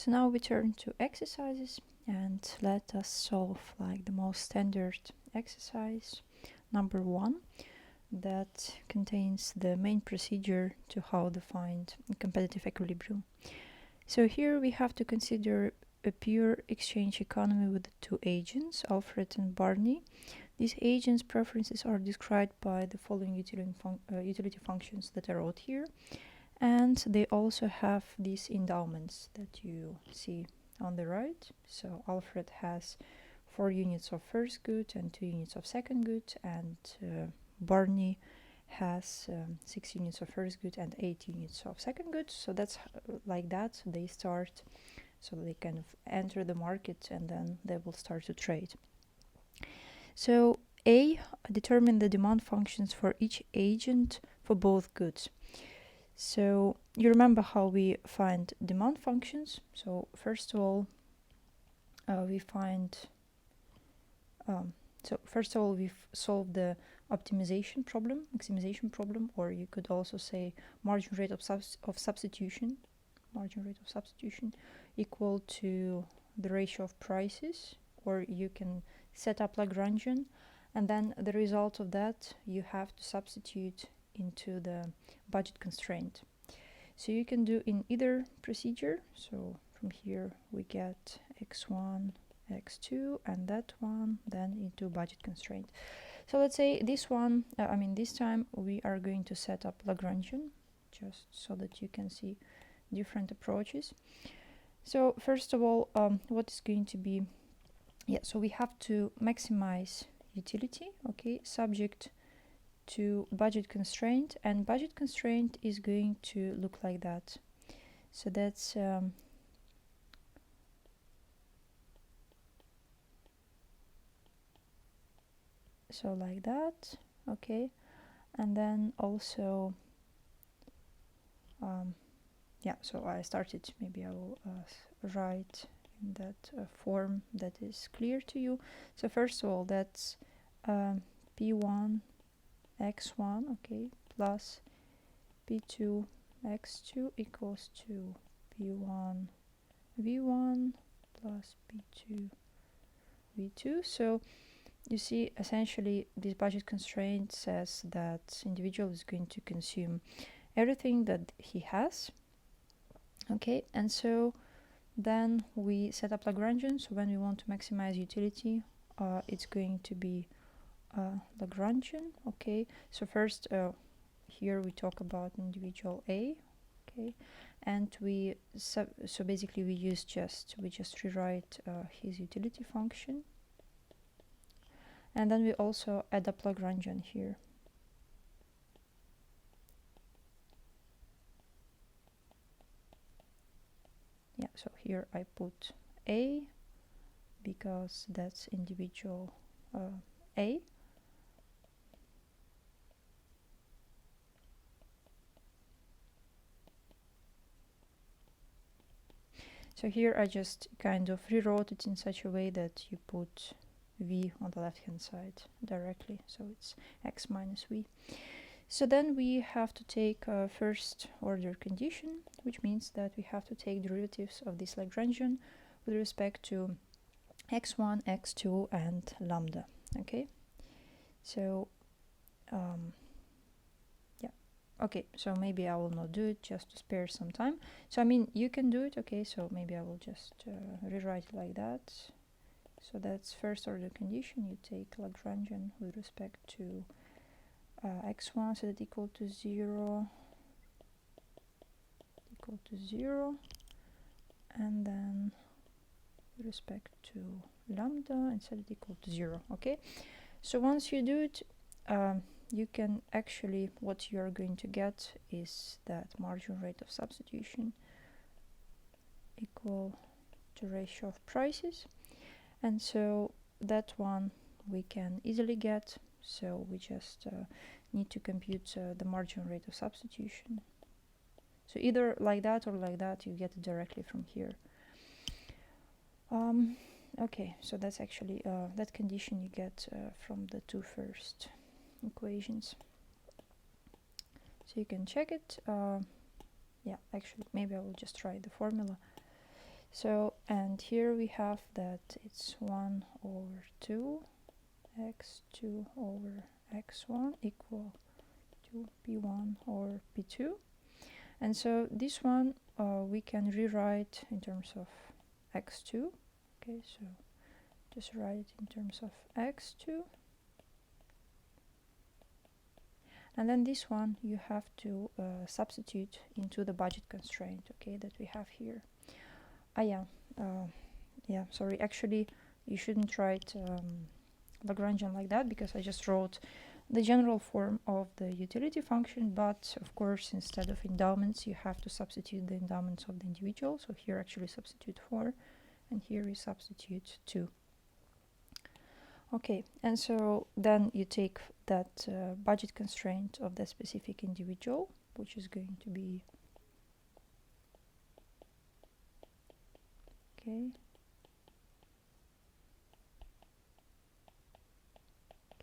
So now we turn to exercises and let us solve like the most standard exercise number 1 that contains the main procedure to how to find competitive equilibrium. So here we have to consider a pure exchange economy with two agents, Alfred and Barney. These agents' preferences are described by the following utility functions that I wrote here. And they also have these endowments that you see on the right. So Alfred has 4 units of first good and 2 units of second good, and Barney has 6 units of first good and 8 units of second good. So that's like that they start, so they kind of enter the market and then they will start to trade. So A, determine the demand functions for each agent for both goods. So you remember how we find demand functions. So first of all, we've solved the optimization problem, maximization problem, or you could also say margin rate of substitution equal to the ratio of prices, or you can set up Lagrangian, and then the result of that you have to substitute into the budget constraint. So you can do in either procedure. So from here we get x1, x2, and that one then into budget constraint. So let's say this one, this time we are going to set up Lagrangian, just so that you can see different approaches. So first of all, what is going to be, so we have to maximize utility, okay, subject to budget constraint, and budget constraint is going to look like that. So that's so like that, okay, and then also so I started, maybe I will write in that form that is clear to you. So first of all, that's P1 x1, okay, plus P2 x2 equals to P1 v1 plus P2 v2. So you see, essentially this budget constraint says that individual is going to consume everything that he has, okay, and so then we set up Lagrangian. So when we want to maximize utility, it's going to be Lagrangian, okay. So first here we talk about individual A, okay, and we so basically we just rewrite his utility function, and then we also add up Lagrangian here. So here I put A because that's individual A. So here I just kind of rewrote it in such a way that you put V on the left hand side directly, so it's x minus V. So then we have to take a first order condition, which means that we have to take derivatives of this Lagrangian with respect to x1, x2, and lambda, okay. So okay, so maybe I will not do it just to spare some time. So you can do it, okay, so maybe I will just rewrite it like that. So that's first order condition. You take Lagrangian with respect to x1, so that equal to 0, and then with respect to lambda and set it equal to 0, okay. So once you do it, you can actually, what you're going to get is that margin rate of substitution equal to ratio of prices, and so that one we can easily get. So we just need to compute the margin rate of substitution. So either like that or like that, you get it directly from here. Okay, so that's actually that condition you get from the two first equations. So you can check it. Actually, maybe I will just try the formula. So, and here we have that it's 1 over 2 x2 over x1 equal to p1 over p2. And so this one we can rewrite in terms of x2. Okay, so just write it in terms of x2. And then this one you have to substitute into the budget constraint, okay, that we have here. Sorry, actually you shouldn't write Lagrangian like that, because I just wrote the general form of the utility function, but of course instead of endowments you have to substitute the endowments of the individual. So here actually substitute 4 and here we substitute 2. Okay, and so then you take that budget constraint of the specific individual, which is going to be okay.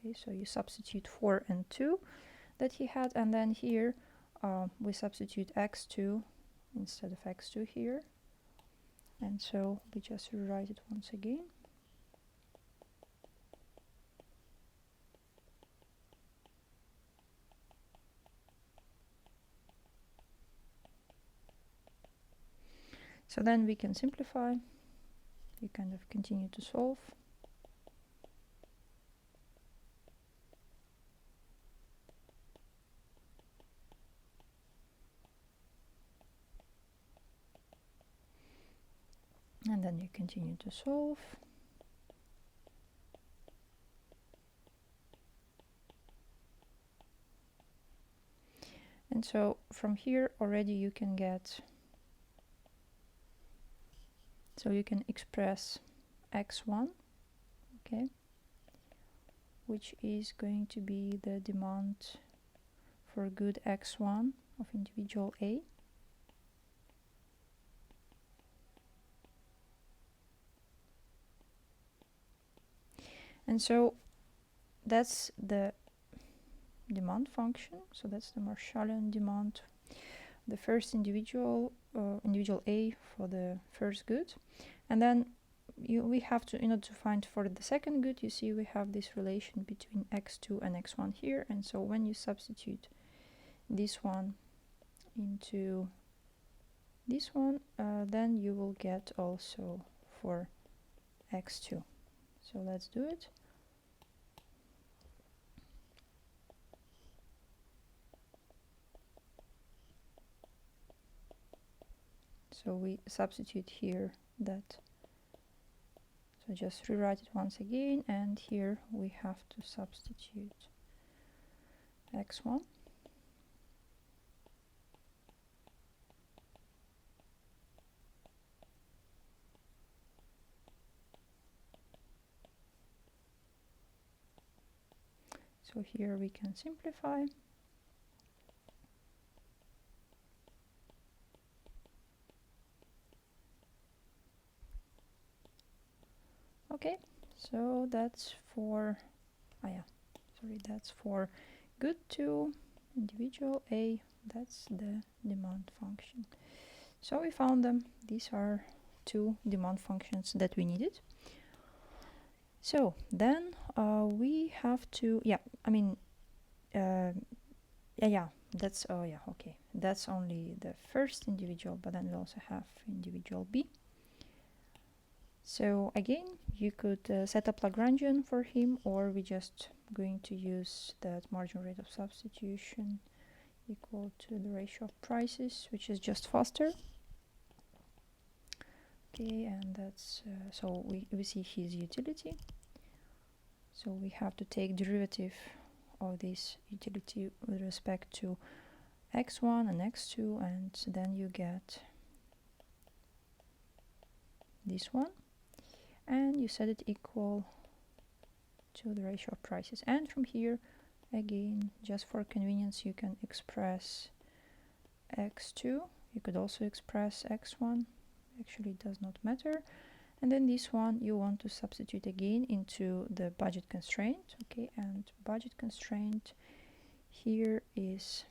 Okay, so you substitute 4 and 2 that he had, and then here we substitute x2 instead of x2 here, and so we just rewrite it once again. So then we can simplify, you kind of continue to solve. And then you continue to solve. And so from here already you can get, so you can express x1, okay, which is going to be the demand for good x1 of individual A. And so that's the demand function, so that's the Marshallian demand, the first individual A for the first good. And then we have to, in order to find for the second good, you see we have this relation between x2 and x1 here, and so when you substitute this one into this one, then you will get also for x2. So let's do it. So we substitute here that, so just rewrite it once again, and here we have to substitute x1. So here we can simplify. Okay, so that's for, that's for good 2, individual A, that's the demand function. So we found them. These are 2 demand functions that we needed. So then we have to, that's only the first individual, but then we also have individual B. So again, you could set up Lagrangian for him, or we just going to use that marginal rate of substitution equal to the ratio of prices, which is just faster. Okay, and that's so we see his utility. So we have to take derivative of this utility with respect to x1 and x2, and then you get this one, and you set it equal to the ratio of prices. And from here, again, just for convenience, you can express x2. You could also express x1. Actually, it does not matter. And then this one you want to substitute again into the budget constraint. Okay, and budget constraint here is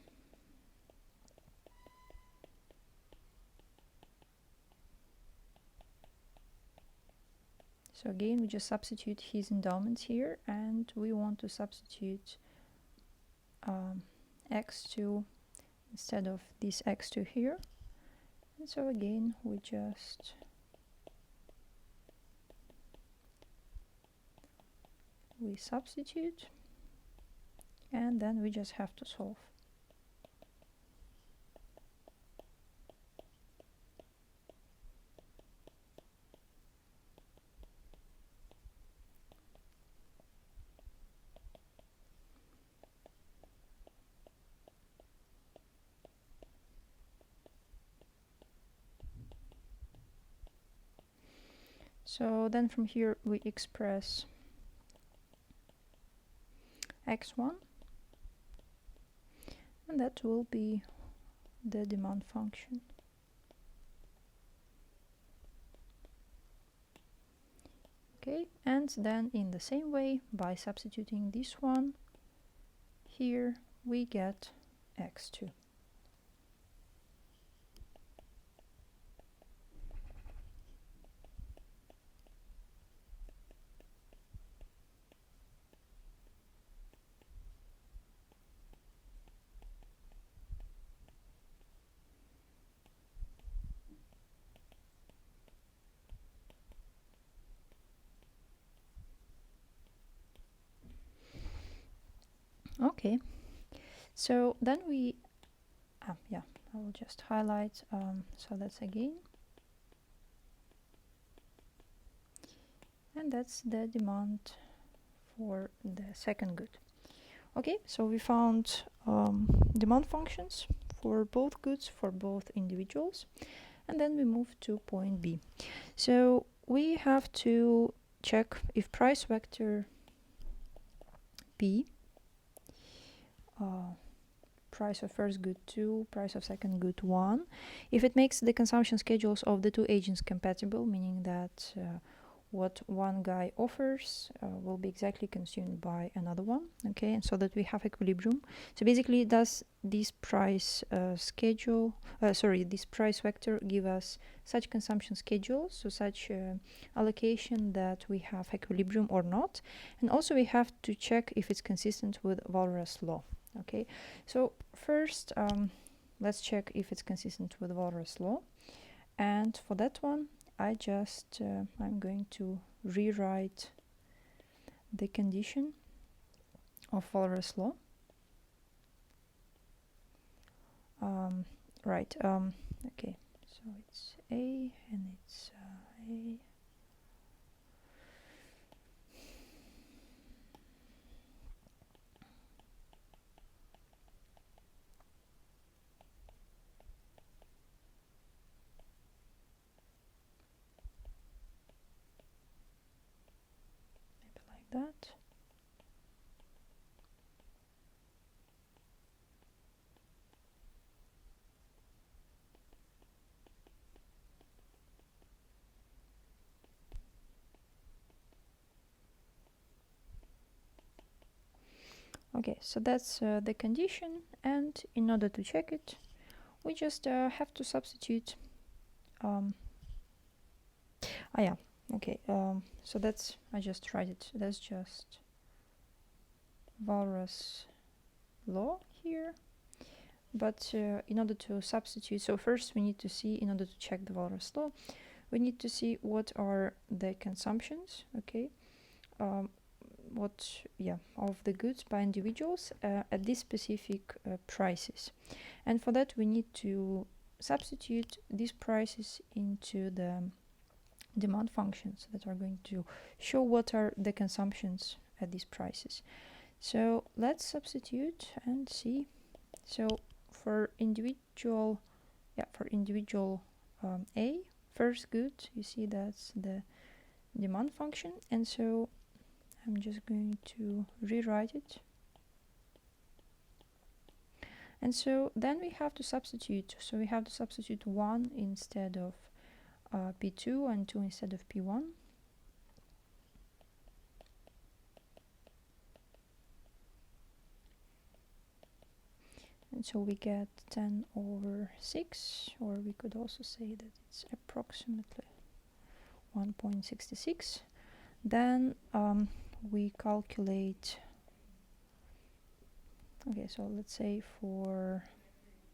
So again, we just substitute his endowments here, and we want to substitute x2 instead of this x2 here. And so again, we just substitute, and then we just have to solve. So then from here we express x1, and that will be the demand function. Okay, and then in the same way, by substituting this one here, we get x2. Okay, so then we, yeah, I will just highlight, so that's again, and that's the demand for the second good. Okay, so we found demand functions for both goods, for both individuals, and then we move to point B. So we have to check if price vector P, price of first good 2, price of second good 1, if it makes the consumption schedules of the two agents compatible, meaning that what one guy offers will be exactly consumed by another one, okay, and so that we have equilibrium. So basically, does this price this price vector give us such consumption schedules, so such allocation that we have equilibrium or not? And also we have to check if it's consistent with Walras law. Okay, so first let's check if it's consistent with Walras law, and for that one I just I'm going to rewrite the condition of Walras law. Right, okay, so it's A and it's A. Maybe like that. Okay, so that's the condition, and in order to check it, we just have to substitute. Yeah, okay. So that's, I just write it. That's just Walras law here. But in order to substitute, so first we need to see, in order to check the Walras law, we need to see what are the consumptions, okay, of the goods by individuals at these specific prices. And for that we need to substitute these prices into the demand functions that are going to show what are the consumptions at these prices. So let's substitute and see. So for individual A, first good, you see that's the demand function, and so I'm just going to rewrite it. And so then we have to substitute. So we have to substitute 1 instead of P2 and 2 instead of P1. And so we get 10 over 6, or we could also say that it's approximately 1.66. Then we calculate. Okay, so let's say for,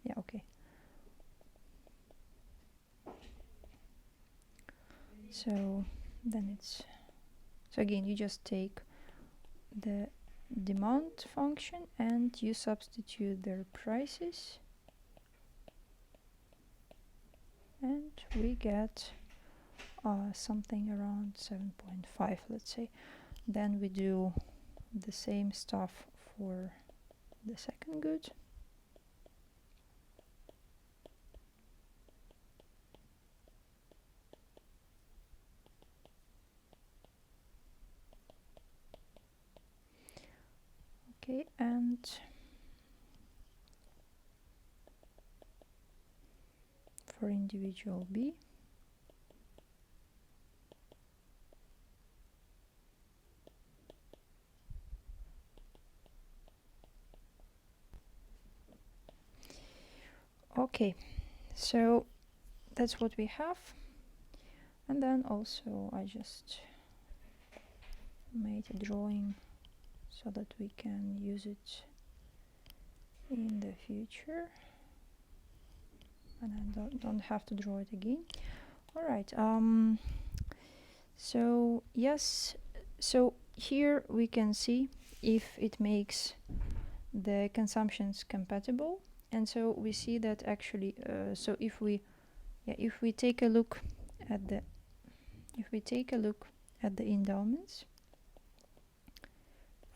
yeah, okay. So then it's, so again, you just take the demand function and you substitute their prices, and we get something around 7.5, let's say. Then we do the same stuff for the second good. Okay, and for individual B, okay, so that's what we have. And then also I just made a drawing so that we can use it in the future, and I don't have to draw it again. All right, so yes, so here we can see if it makes the consumptions compatible. And so we see that actually, so if we take a look at the endowments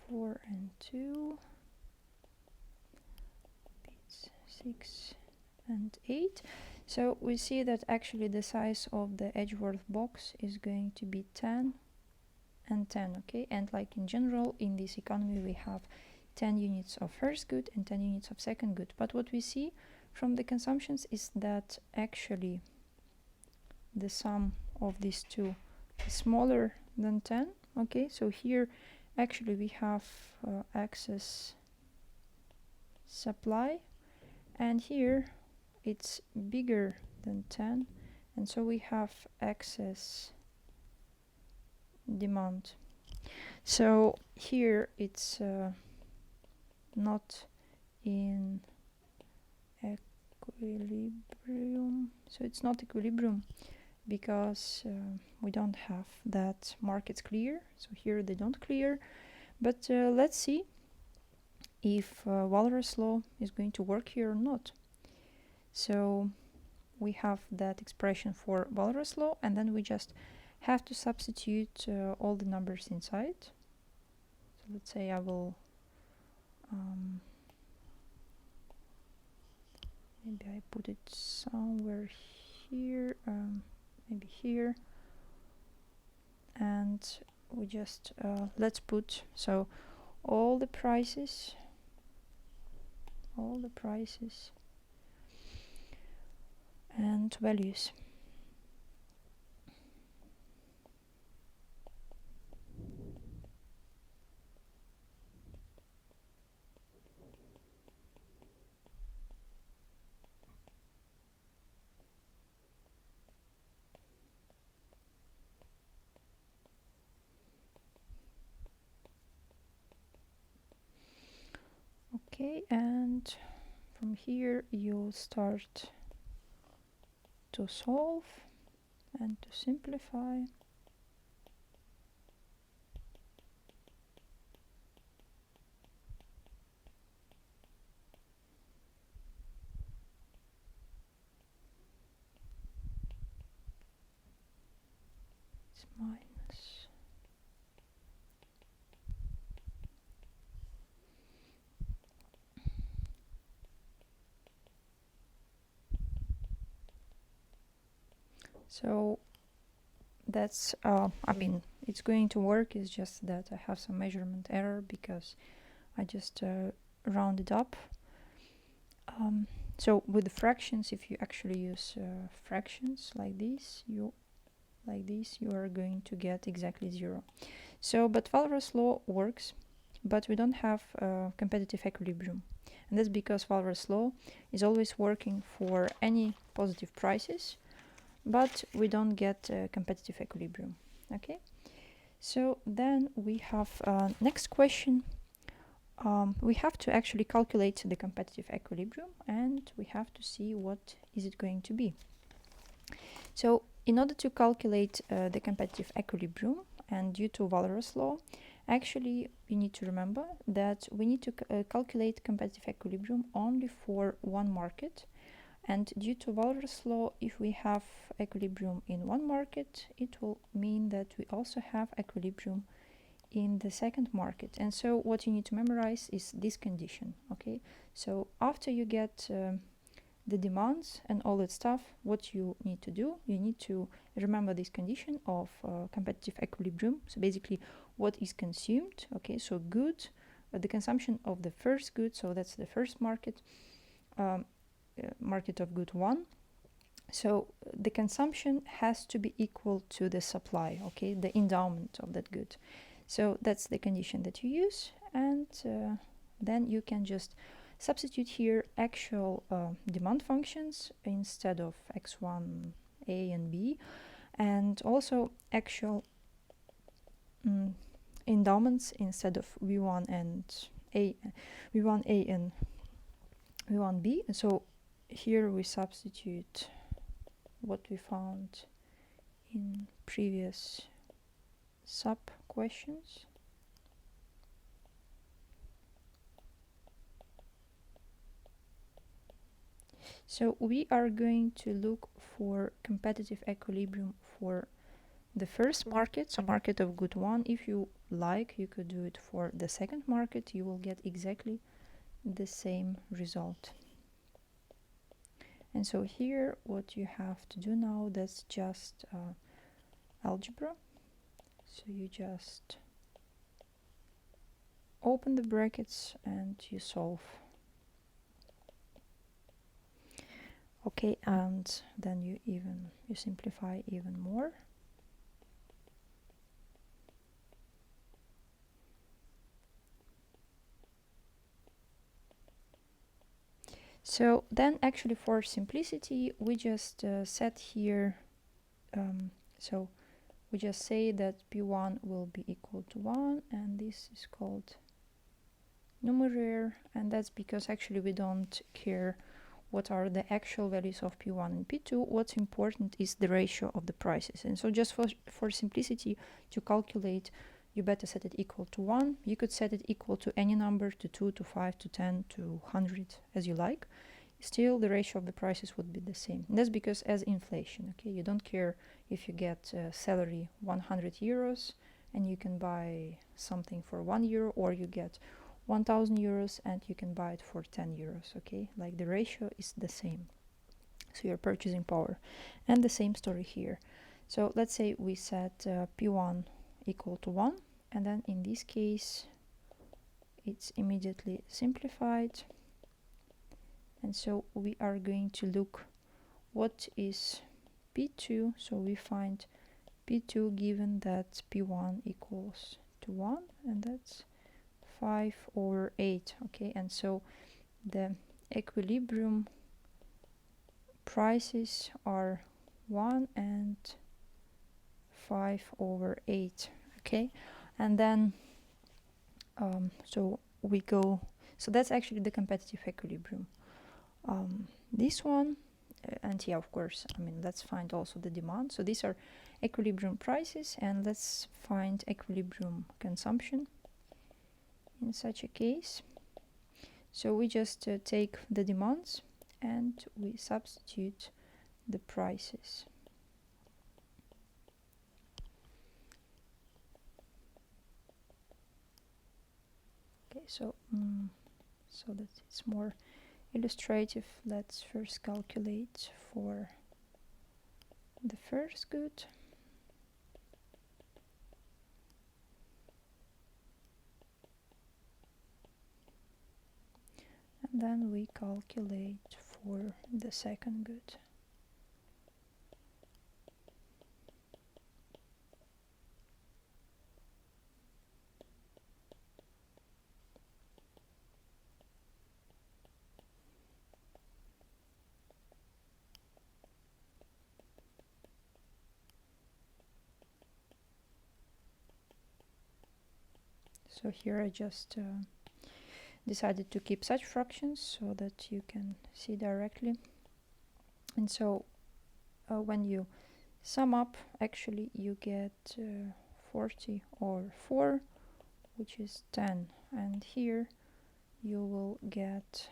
4 and 2, bits 6 and 8, so we see that actually the size of the Edgeworth box is going to be 10 and 10. Okay, and like in general in this economy we have 10 units of first good and 10 units of second good, but what we see from the consumptions is that actually the sum of these two is smaller than 10. Okay, so here actually we have excess supply, and here it's bigger than 10, and so we have excess demand. So here it's not in equilibrium, so it's not equilibrium because we don't have that markets clear, so here they don't clear. But let's see if Walras law is going to work here or not. So we have that expression for Walras law, and then we just have to substitute all the numbers inside. So let's say I will maybe I put it somewhere here, maybe here, and we just let's put so all the prices and values. Okay, and from here you start to solve and to simplify. It's minus. So that's I mean it's going to work, it's just that I have some measurement error because I just rounded up. So with the fractions, if you actually use fractions like this, you are going to get exactly 0. So but Walras law works, but we don't have competitive equilibrium, and that's because Walras law is always working for any positive prices, but we don't get competitive equilibrium. Okay, So then we have next question. We have to actually calculate the competitive equilibrium, and we have to see what is it going to be. So in order to calculate the competitive equilibrium, and due to Walras law, actually we need to remember that we need to calculate competitive equilibrium only for one market. And due to Walras law, if we have equilibrium in one market, it will mean that we also have equilibrium in the second market. And so what you need to memorize is this condition. Okay, so after you get the demands and all that stuff, what you need to do, you need to remember this condition of competitive equilibrium. So basically what is consumed. Okay, so good, the consumption of the first good, so that's the first market, market of good 1. So the consumption has to be equal to the supply, okay, the endowment of that good. So that's the condition that you use, and then you can just substitute here actual demand functions instead of x1 a and b, and also actual endowments instead of v1 and a, v1a and v1b. And so here we substitute what we found in previous sub questions. So we are going to look for competitive equilibrium for the first market, so market of good 1. If you like, you could do it for the second market. You will get exactly the same result. And so here what you have to do now, that's just algebra. So you just open the brackets and you solve. Okay, and then you simplify even more. So then actually for simplicity we just set here, so we just say that p1 will be equal to 1, and this is called numeraire, and that's because actually we don't care what are the actual values of p1 and p2. What's important is the ratio of the prices. And so just for simplicity to calculate, you better set it equal to 1. You could set it equal to any number, to 2, to 5, to 10, to 100, as you like. Still the ratio of the prices would be the same. And that's because as inflation, okay, you don't care if you get salary 100 euros and you can buy something for 1 euro, or you get 1000 euros and you can buy it for 10 euros. Okay, like the ratio is the same, so your purchasing power. And the same story here. So let's say we set p1 equal to 1, and then in this case it's immediately simplified. And so we are going to look what is p2. So we find p2 given that p1 equals to 1, and that's 5/8. Okay, and so the equilibrium prices are 1 and 5/8. Okay, and then so we go, so that's actually the competitive equilibrium. This one, and yeah, of course, I mean, let's find also the demand. So these are equilibrium prices, and let's find equilibrium consumption in such a case. So we just take the demands and we substitute the prices. Okay, so so that it's more illustrative, let's first calculate for the first good. And then we calculate for the second good. So here I just decided to keep such fractions so that you can see directly. And so when you sum up, actually you get 40 over 4, which is 10. And here you will get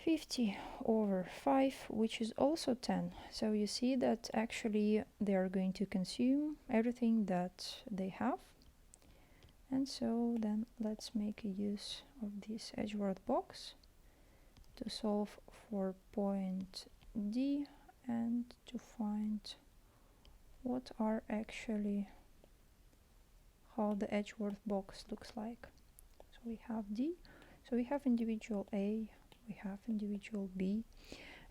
50 over 5, which is also 10. So you see that actually they are going to consume everything that they have. And so then let's make a use of this edgeworth box to solve for point D and to find what are actually how the edgeworth box looks like. So we have D, so we have individual A, we have individual B,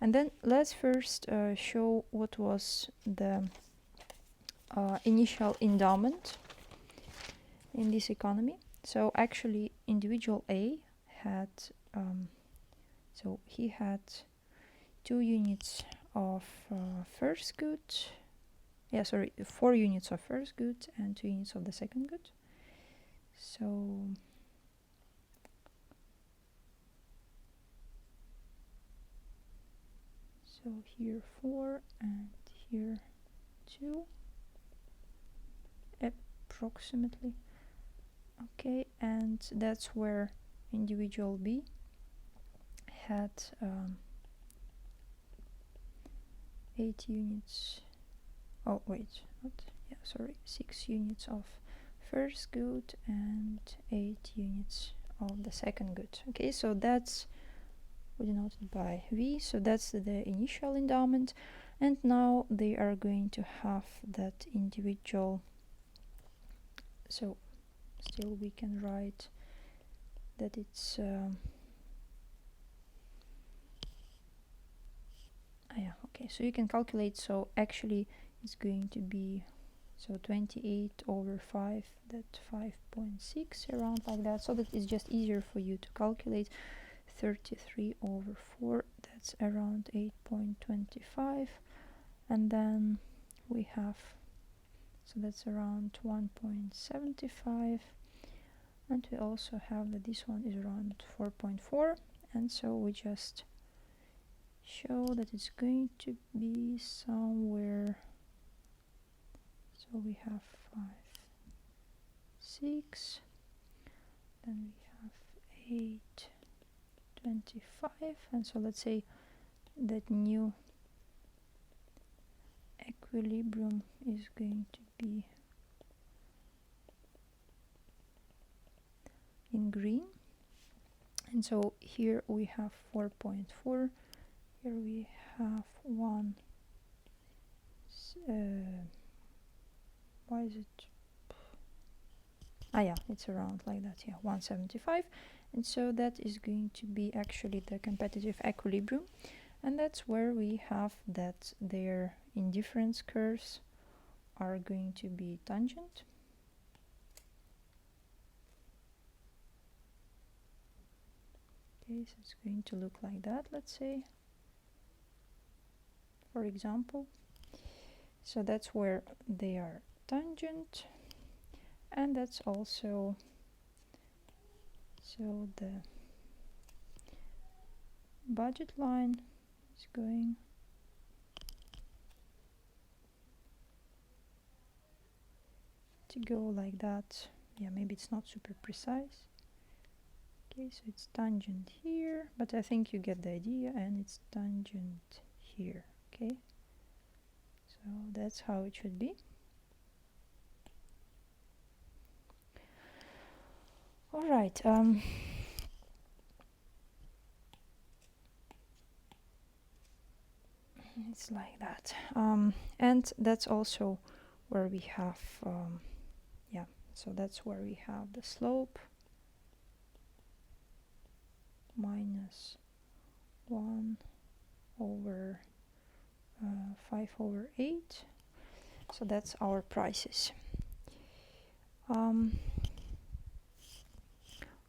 and then let's first show what was the initial endowment in this economy. So actually individual A had so he had 2 units of first good, 4 units of first good and 2 units of the second good. So here 4 and here 2 approximately. Okay, and that's where individual B had 8 units. Oh wait, not, yeah, sorry, 6 units of first good and 8 units of the second good. Okay, so that's denoted by V, so that's the initial endowment, and now they are going to have that individual, so still we can write that it's yeah, okay, so you can calculate, so actually it's going to be 28 over 5, that 5.6, around like that, so that it's just easier for you to calculate. 33 over 4, that's around 8.25, and then we have, so that's around 1.75, and we also have that this one is around 4.4, and so we just show that it's going to be somewhere, so we have 5, 6, then we have 8, 25, and so let's say that new equilibrium is going to be in green, and so here we have 4.4, here we have 1, why is it, yeah, it's around like that, yeah, 175, and so that is going to be actually the competitive equilibrium, and that's where we have that their indifference curves are going to be tangent. Okay, so it's going to look like that, let's say, for example. So that's where they are tangent, and that's also, so the budget line is going to go like that. Yeah, maybe it's not super precise. Okay, so it's tangent here, but I think you get the idea, and it's tangent here. Okay, so that's how it should be. All right, it's like that, and that's also where we have yeah, so that's where we have the slope minus 1 over 5 over 8, so that's our prices.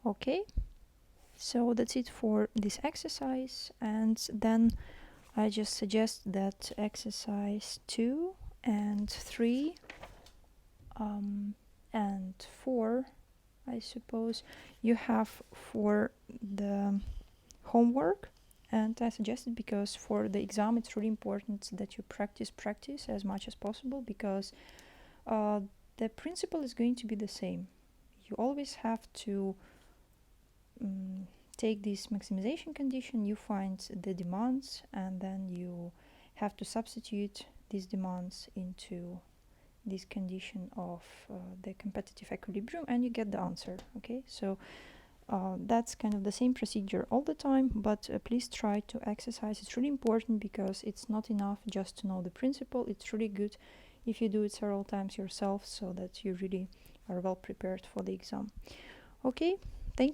Okay, so that's it for this exercise, and then I just suggest that exercise 2 and 3 And 4, I suppose, you have for the homework. And I suggest it because for the exam it's really important that you practice as much as possible, because the principle is going to be the same. You always have to take this maximization condition, you find the demands, and then you have to substitute these demands into this condition of the competitive equilibrium, and you get the answer. Okay, so that's kind of the same procedure all the time, but please try to exercise. It's really important because it's not enough just to know the principle. It's really good if you do it several times yourself, so that you really are well prepared for the exam. Okay,